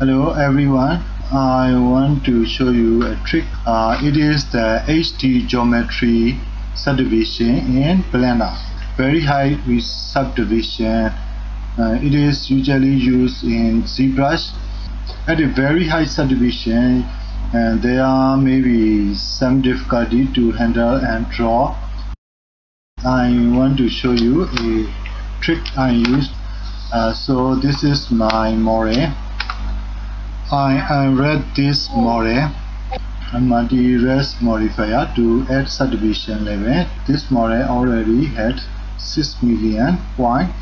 Hello everyone, I want to show you a trick. It is the HD geometry subdivision in Blender. Very high with subdivision. It is usually used in ZBrush. At a very high subdivision, there may be some difficulty to handle and draw. I want to show you a trick I used. So this is my model. I read this model, a multires modifier to add subdivision level. This model already had 6 million points.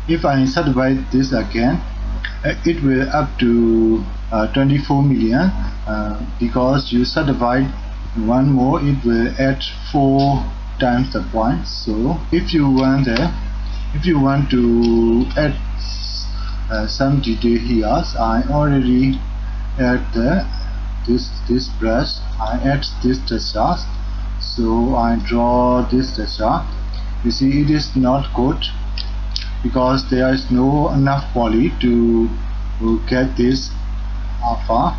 If I subdivide this again, it will up to 24 million. Because you subdivide one more, it will add 4 times the points. So if you want to add some detail here, I already add this brush. I add this texture, so I draw this texture. You see, it is not good because there is no enough poly to get this alpha.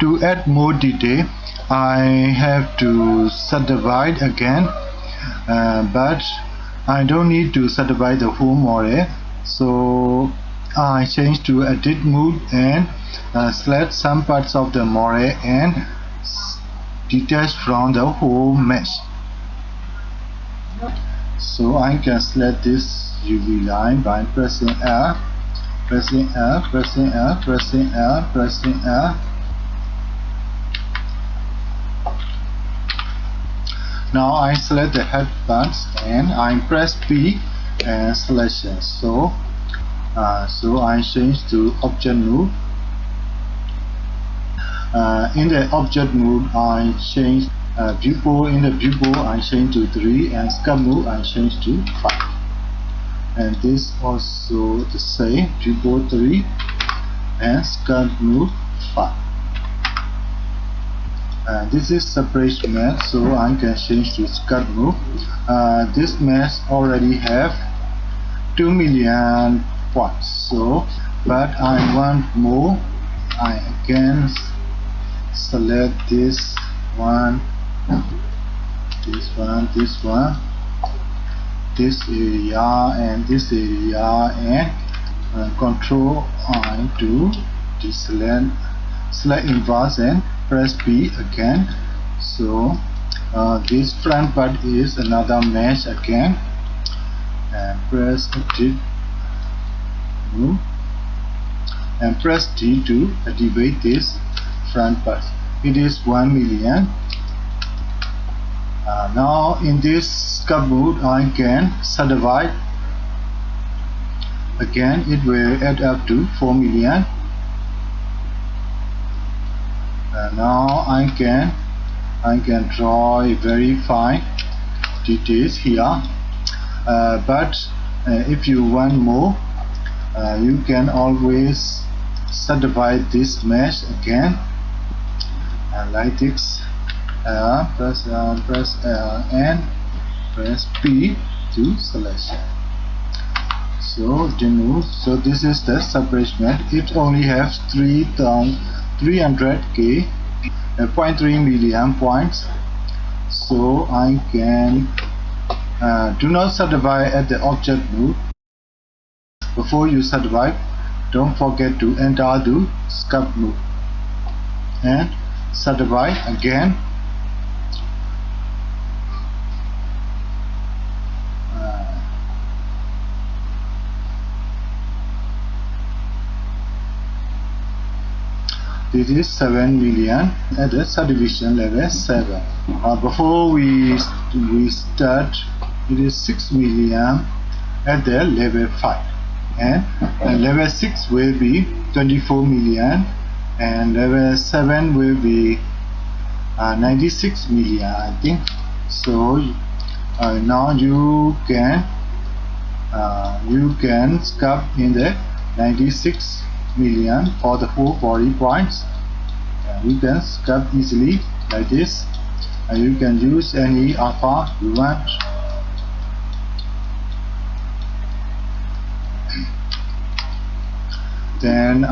To add more detail, I have to subdivide again, but I don't need to subdivide the whole model. So I change to edit mode and select some parts of the model and detach from the whole mesh. So I can select this UV line by pressing L, pressing L, pressing L, pressing L, pressing L. Now I select the head parts and I press P and selection. So I change to object mode. In the object mode, I change viewport. In the viewport, I change to 3, and sculpt mode, I change to 5. And this also the same, viewport 3 and sculpt mode 5. This is separation mesh, so I can change to sculpt mode. This mesh already have 2 million points, so but I want more. I again select this one, this one, this one, this area and this area, and control I to deselect, select inverse and press P again. So this front part is another mesh again, and press edit move and press D to activate this front part. It is 1 million. Now in this sculpt mode, I can subdivide again. It will add up to 4 million. Now I can draw a very fine details here. But if you want more, you can always subdivide this mesh again, like this. Press L, press L, and press P to selection. So remove. So this is the separation mesh. It only has 300k, 0.3 million points. So I can do not subdivide at the object mode. Before you subdivide, don't forget to enter the sculpt mode and subdivide again. This is 7 million at the subdivision level 7. Before we start, it is 6 million at the level 5, and level 6 will be 24 million, and level 7 will be 96 million, I think. So now you can sculpt in the 96 million for the whole body points. You can sculpt easily like this. You can use any alpha you want. Then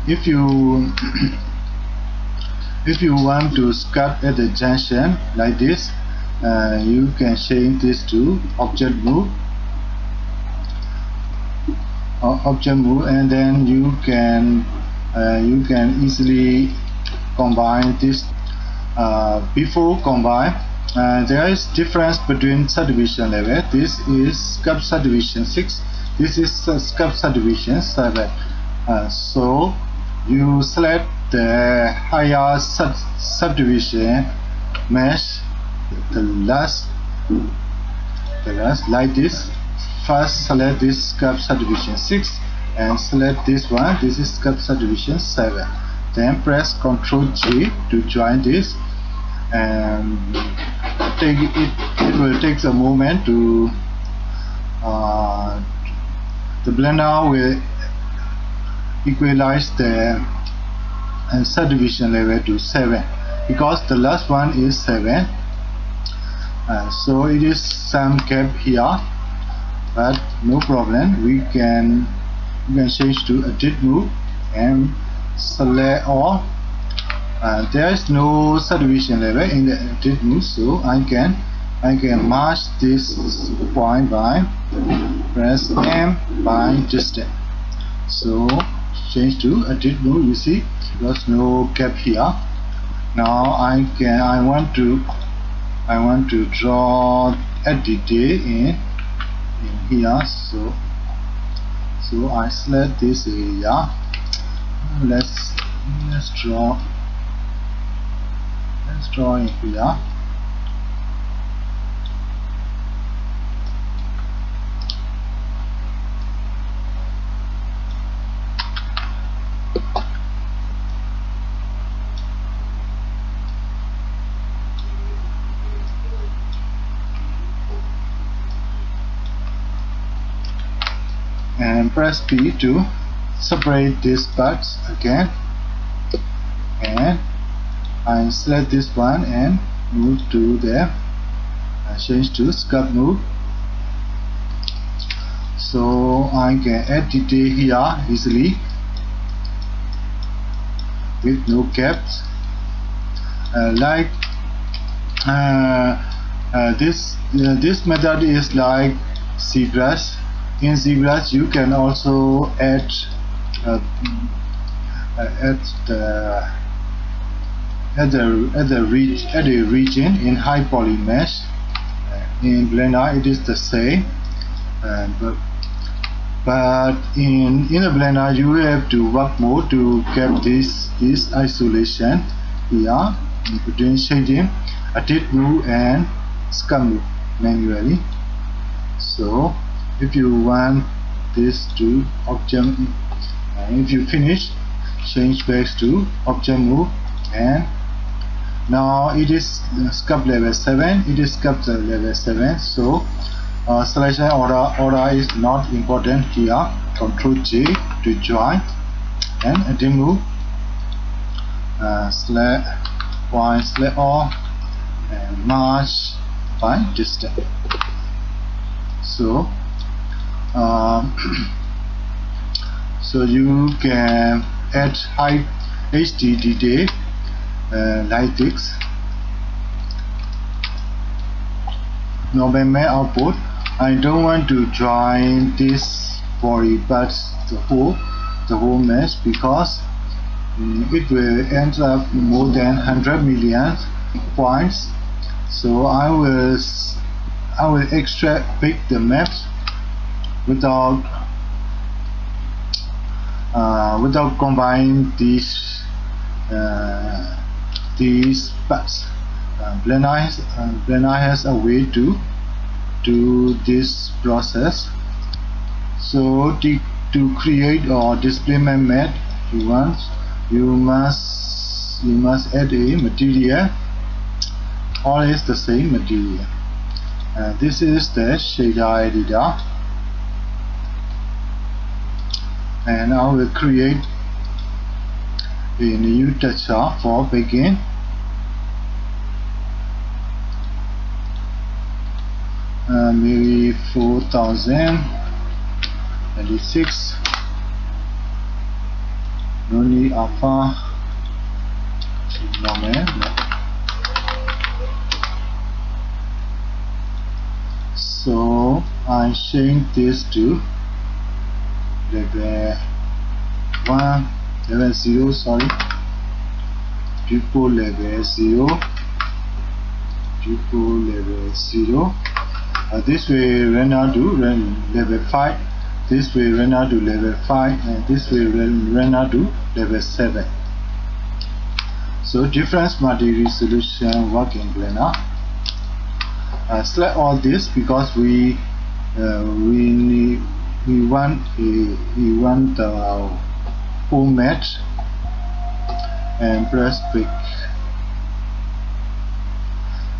if you if you want to sculpt at the junction like this, you can change this to object move, and then you can easily combine this. Before combine, there is difference between subdivision level. This is Sculpt subdivision 6. This is Sculpt subdivision 7. So you select the higher subdivision mesh, the last like this. First select this Sculpt subdivision 6 and select this one. This is Sculpt subdivision 7. Then press Ctrl G to join this, and it will take a moment to the blender will equalize the subdivision level to 7, because the last one is 7. So it is some gap here, but no problem. We can change to edit move and select all. There is no subdivision level in the edit move, so I can match this point by press M by distance. So change to edit move. You see, there's no gap here. Now I want to draw a detail in here. So I select this area. Let's draw in here. And press P to separate these parts again, and I select this one and move to the change to Sculpt move. So I can add detail here easily with no gaps. This method is like ZBrush. In ZBrush you can also add the region in high poly mesh. In Blender it is the same, but in the Blender you have to work more to get this isolation here between shading, edit move and Sculpt move manually. So if you want this to object, if you finish, change back to object move, and now it is Sculpt level 7. It is Sculpt level 7. So selection order is not important here. Ctrl J to join and edit move. Select point, select all, and match by distance. So so you can add high HD detail like this. Normal output. I don't want to join this body but the whole mesh, because it will end up more than 100 million points. So I will extract pick the maps without combining these parts. Blender has a way to do this process. So to create or display map, you must add a material. All is the same material. This is the shader editor, and I will create a new texture for begin. Maybe 4026. no need alpha normal. So I change this to level 1, level 0, sorry, people level 0, people level 0. This way run out to level 5, this way run out to level 5, and this way run out to level 7. So different material solution work in Blender. Select all this because we want the format, and press pick,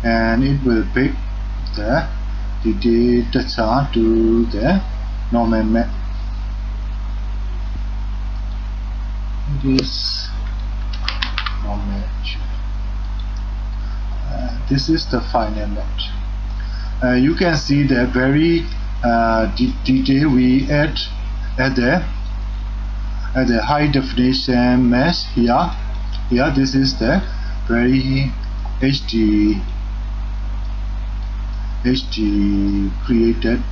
and it will pick the data to the normal map. It is normal. This is the final map. You can see the very detail we add at the high definition mesh here. Here, this is the very HD created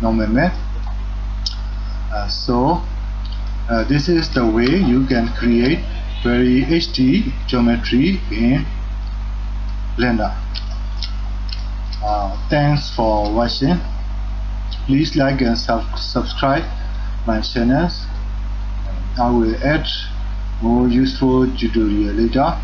normal map. So this is the way you can create very HD geometry in Blender. Thanks for watching. Please like and subscribe my channels. I will add more useful tutorial later.